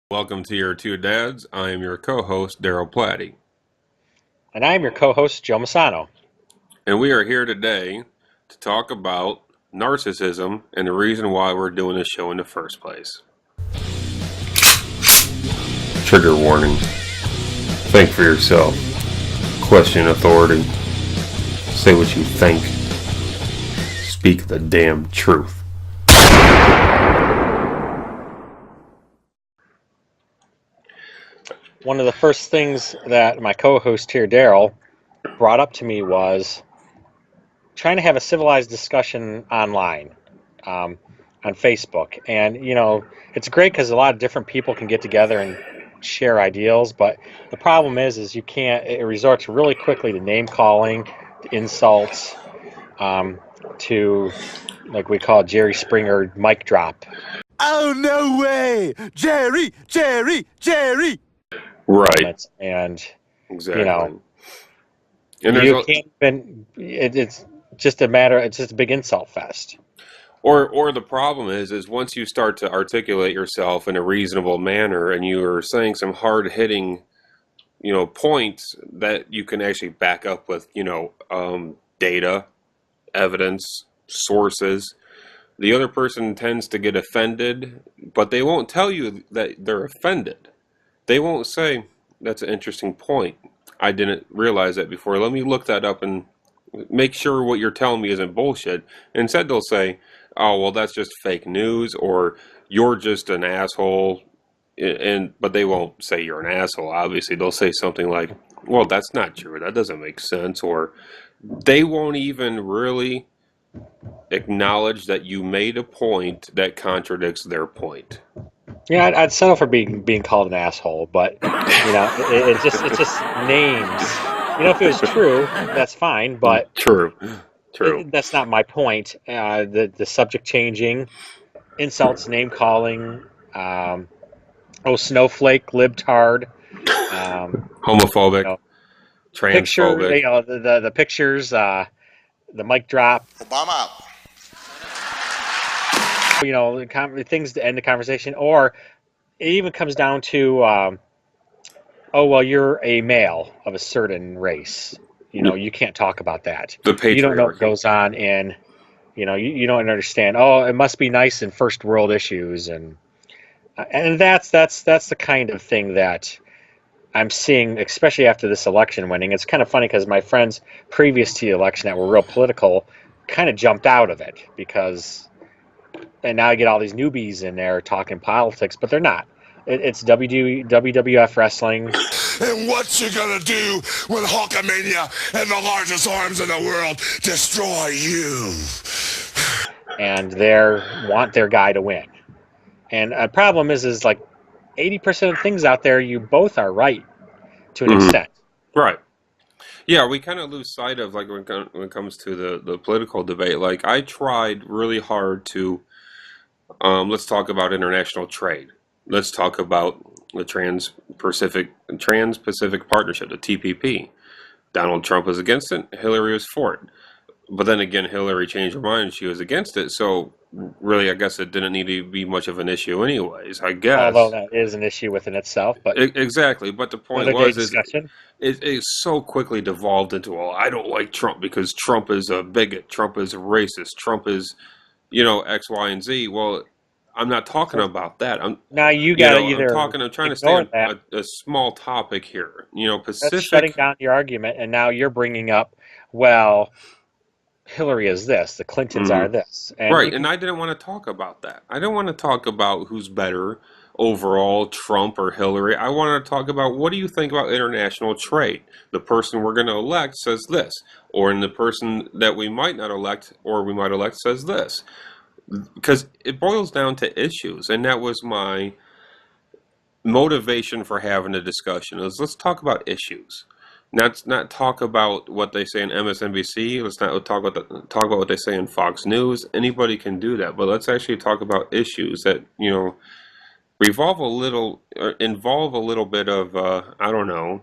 Welcome to Your2Dads. I am your co-host, Daryl Platte. And I'm your co-host, Joe Maisano. And we are here today to talk about narcissism and the reason why we're doing this show in the first place. Trigger warning. Think for yourself. Question authority. Say what you think. Speak the damn truth. One of the first things that my co-host here, Daryl, brought up to me was trying to have a civilized discussion online, on Facebook. And, it's great because a lot of different people can get together and share ideals, but the problem is you can't, it resorts really quickly to name calling, to insults, to, like we call Jerry Springer mic drop. Oh, no way! Jerry! Right. And, Exactly. And you can't even, it's just a matter, it's just a big insult fest. Or the problem is once you start to articulate yourself in a reasonable manner and you are saying some hard-hitting, points that you can actually back up with, data, evidence, sources, the other person tends to get offended, but they won't tell you that they're offended. They won't say, that's an interesting point. I didn't realize that before. Let me look that up and make sure what you're telling me isn't bullshit. Instead, they'll say, oh, well, that's just fake news, or you're just an asshole. But they won't say you're an asshole, obviously. They'll say something like, well, that's not true. That doesn't make sense. Or they won't even really acknowledge that you made a point that contradicts their point. Yeah, I'd settle for being called an asshole, but it's just names. If it was true, that's fine, but True. that's not my point. The subject changing, insults, name calling, snowflake, libtard, Homophobic, picture, transphobic. the pictures, the mic drop. Obama. Things to end the conversation, or it even comes down to, oh, well, you're a male of a certain race. You can't talk about that. The You don't know what patriarchy. goes on in, you don't understand. Oh, it must be nice in first world issues, and that's the kind of thing that I'm seeing, especially after this election winning. It's kind of funny because my friends previous to the election that were real political kind of jumped out of it and now I get all these newbies in there talking politics, but they're not. It's WWF wrestling. And what you gonna do when Hulkamania and the largest arms in the world destroy you? And they want their guy to win. And a problem is like 80% of things out there, you both are right to an extent. Right. Yeah, we kind of lose sight of, like, when it comes to the political debate. Like, I tried really hard to, let's talk about international trade. Let's talk about the Trans-Pacific Partnership, the TPP. Donald Trump was against it. Hillary was for it. But then again, Hillary changed her mind. She was against it. So really, I guess it didn't need to be much of an issue anyways, I guess. Although that is an issue within itself. But Exactly. But the point another day was, is discussion. it so quickly devolved into, well, I don't like Trump because Trump is a bigot. Trump is a racist. Trump is, X, Y, and Z. Well, I'm not talking about that. Now you got to I'm trying to stay on a small topic here. That's shutting down your argument, and now you're bringing up, well, Hillary is this, the Clintons are this. And right, and I didn't want to talk about that. I don't want to talk about who's better overall, Trump or Hillary. I want to talk about, what do you think about international trade? The person we're going to elect says this, or the person that we might not elect or we might elect says this. Because it boils down to issues, and that was my motivation for having a discussion, is let's talk about issues. Not talk about what they say in MSNBC. Let's not talk about what they say in Fox News. Anybody can do that, but let's actually talk about issues that involve a little bit of I don't know,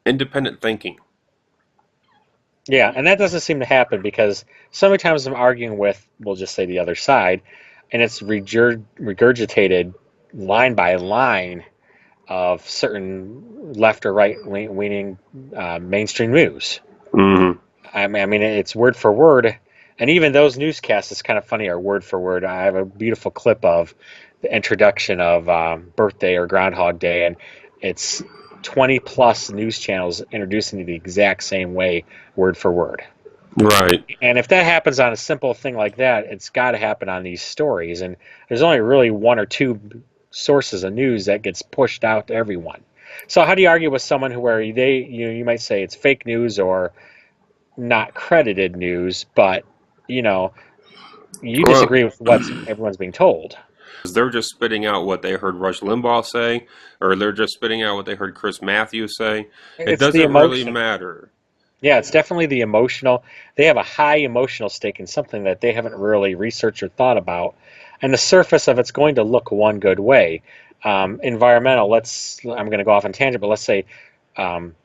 independent thinking. Yeah, and that doesn't seem to happen because so many times I'm arguing with, we'll just say the other side, and it's regurgitated line by line of certain left or right leaning mainstream news. Mm-hmm. I mean, it's word for word, and even those newscasts, it's kind of funny, are word for word. I have a beautiful clip of the introduction of Birthday or Groundhog Day, and it's 20 plus news channels introducing it the exact same way, word for word. Right. And if that happens on a simple thing like that, it's got to happen on these stories. And there's only really one or two sources of news that gets pushed out to everyone. So how do you argue with someone who where you might say it's fake news or not credited news, but you know you Well, disagree with what everyone's being told? they're just spitting out what they heard Rush Limbaugh say, or they're just spitting out what they heard Chris Matthews say. It It's the doesn't really emotion. matter. Yeah, it's definitely the emotional. They have a high emotional stake in something that they haven't really researched or thought about. And the surface of it's going to look one good way. Environmental, I'm going to go off on tangent, but let's say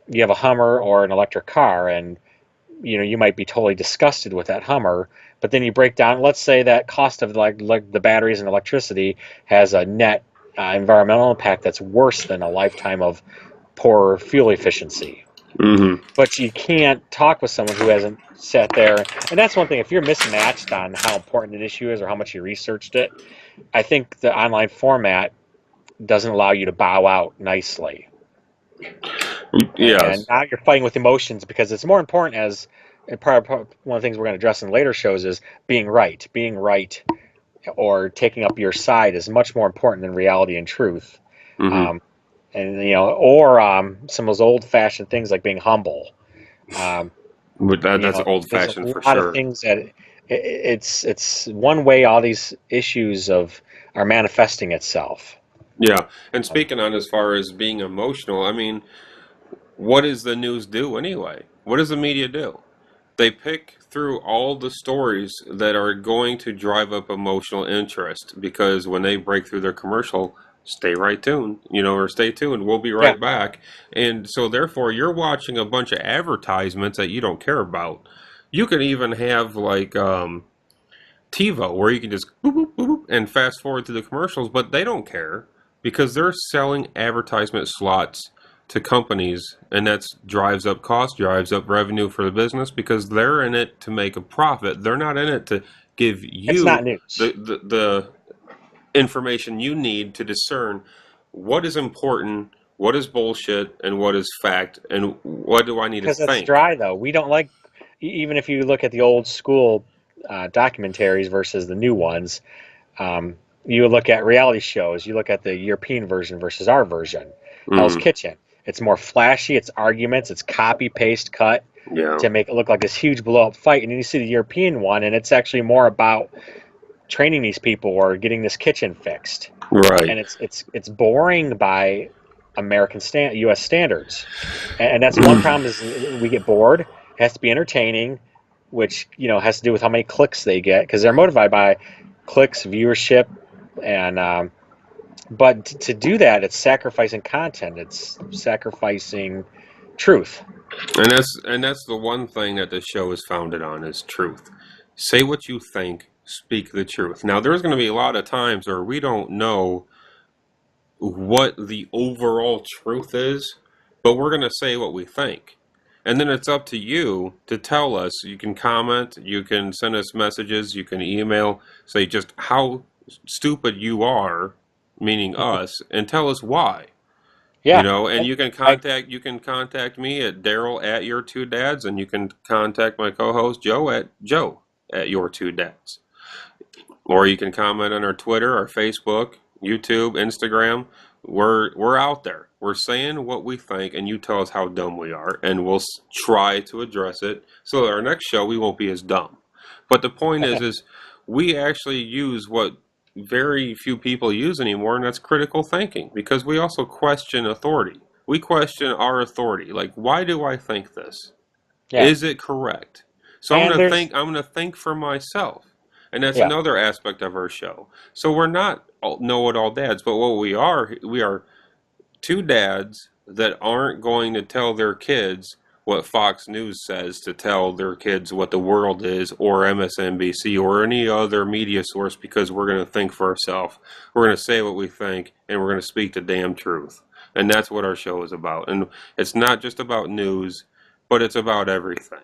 you have a Hummer or an electric car, and you might be totally disgusted with that Hummer, but then you break down, let's say that cost of like the batteries and electricity has a net environmental impact that's worse than a lifetime of poor fuel efficiency. Mm-hmm. But you can't talk with someone who hasn't sat there. And that's one thing. If you're mismatched on how important an issue is or how much you researched it, I think the online format doesn't allow you to bow out nicely. And Yes. now you're fighting with emotions because it's more important as and one of the things we're going to address in later shows is being right. Being right or taking up your side is much more important than reality and truth. Mm-hmm. Um, and or some of those old-fashioned things like being humble. Um, But that's old there's a fashioned for lot of sure. things that it's one way all these issues of are manifesting itself. Yeah. And Um, speaking on as far as being emotional, I mean, what does the news do anyway? What does the media do? They pick through all the stories that are going to drive up emotional interest because when they break through their commercial, stay right tuned, or stay tuned, we'll be yeah, right back. And so, therefore, you're watching a bunch of advertisements that you don't care about. You can even have like TiVo where you can just boop, boop, boop, boop, and fast forward to the commercials, but they don't care because they're selling advertisement slots to companies, and that drives up cost, drives up revenue for the business because they're in it to make a profit. They're not in it to give it's not you news the information you need to discern what is important, what is bullshit, and what is fact, and what do I need to because it's think. dry though. We don't like even if you look at the old school documentaries versus the new ones. Um, you look at reality shows. You look at the European version versus our version. Hell's Mm, Kitchen. It's more flashy. It's arguments. It's copy paste cut yeah, to make it look like this huge blow up fight. And then you see the European one, and it's actually more about training these people or getting this kitchen fixed. right. And it's boring by U.S. standards. And that's one problem is we get bored. It has to be entertaining, which has to do with how many clicks they get because they're motivated by clicks, viewership, and but to do that, it's sacrificing content. It's sacrificing truth. And that's the one thing that this show is founded on is truth. Say what you think, speak the truth. Now there's going to be a lot of times where we don't know what the overall truth is, but we're going to say what we think. And then it's up to you to tell us. You can comment, you can send us messages, you can email, say just how stupid you are, meaning us, and tell us why. Yeah, And and you can I contact me at Daryl at Your2Dads, and you can contact my co-host Joe at Your2Dads, or you can comment on our Twitter, our Facebook, YouTube, Instagram. We're out there. We're saying what we think, and you tell us how dumb we are, and we'll try to address it. So that our next show we won't be as dumb. But the point is we actually use what very few people use anymore, and that's critical thinking, because we also question authority. We question our authority. Like, why do I think this? yeah, Is it correct? So I'm and gonna there's think. I'm gonna think for myself, and that's yeah, another aspect of our show. So we're not know-it-all dads, but what we are two dads that aren't going to tell their kids what Fox News says to tell their kids what the world is, or MSNBC, or any other media source, because we're going to think for ourselves. We're going to say what we think, and we're going to speak the damn truth. And that's what our show is about. And it's not just about news, but it's about everything.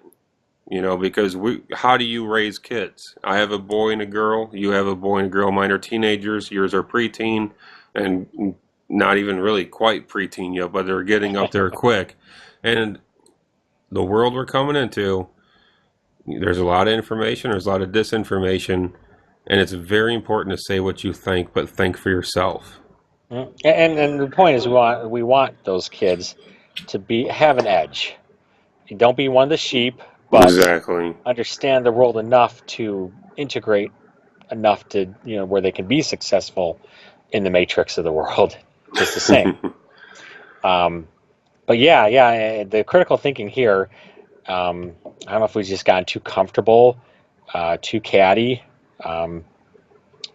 Because how do you raise kids? I have a boy and a girl. You have a boy and a girl. Mine are teenagers. Yours are preteen, and not even really quite preteen yet, but they're getting up there quick. And the world we're coming into, there's a lot of information, there's a lot of disinformation, and it's very important to say what you think, but think for yourself. And the point is, we want those kids to have an edge. Don't be one of the sheep, but Exactly. understand the world enough to integrate enough to where they can be successful in the matrix of the world, just the same. But yeah, the critical thinking here. I don't know if we've just gotten too comfortable, too catty.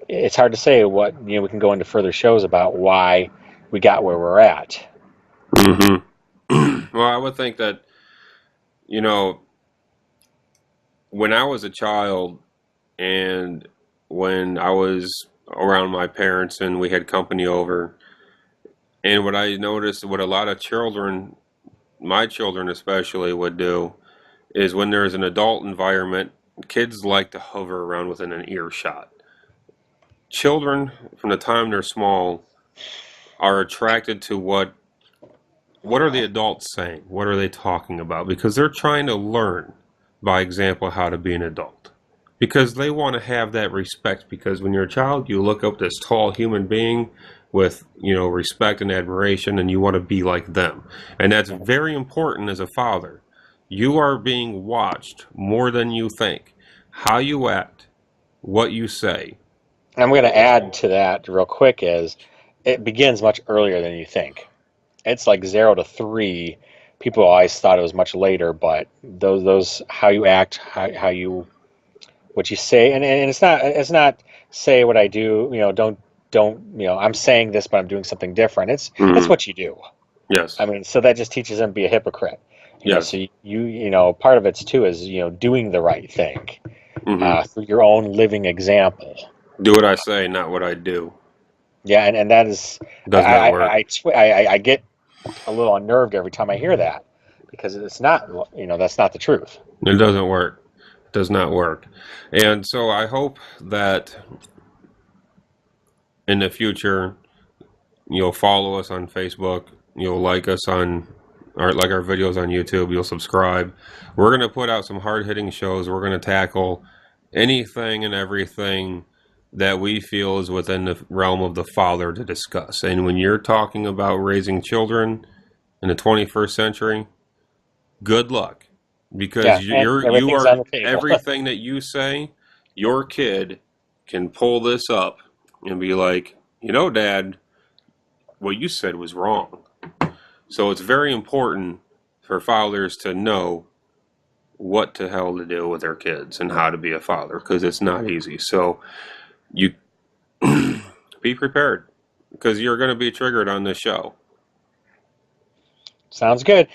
It's hard to say what we can go into further shows about why we got where we're at. Well, I would think that when I was a child, and when I was around my parents and we had company over, and what I noticed, what a lot of children, my children especially, would do is when there's an adult environment, kids like to hover around within an earshot. Children, from the time they're small, are attracted to what are the adults saying? What are they talking about? Because they're trying to learn, by example, how to be an adult. Because they want to have that respect. Because when you're a child, you look up this tall human being with, respect and admiration, and you want to be like them. And that's very important as a father. You are being watched more than you think. How you act, what you say. I'm going to add to that real quick is it begins much earlier than you think. It's like 0 to 3. People always thought it was much later, but those how you act, how you what you say, and it's not say what I do. Don't I'm saying this, but I'm doing something different. It's what you do. Yes. I mean, so that just teaches them to be a hypocrite. Yes. So part of it's too is doing the right thing through your own living example. Do what I say, not what I do. Yeah, and that is Does not work. I get a little unnerved every time I hear that, because it's not that's not the truth. It doesn't work. It does not work. And so I hope that in the future you'll follow us on Facebook, you'll like us on our videos on YouTube, you'll subscribe. We're going to put out some hard-hitting shows. We're going to tackle anything and everything that we feel is within the realm of the father to discuss. And when you're talking about raising children in the 21st century, good luck, because you everything's are on the table. everything that you say, your kid can pull this up and be like, Dad, what you said was wrong. So it's very important for fathers to know what the hell to do with their kids and how to be a father, because it's not easy. So you be prepared, because you're going to be triggered on this show. Sounds good.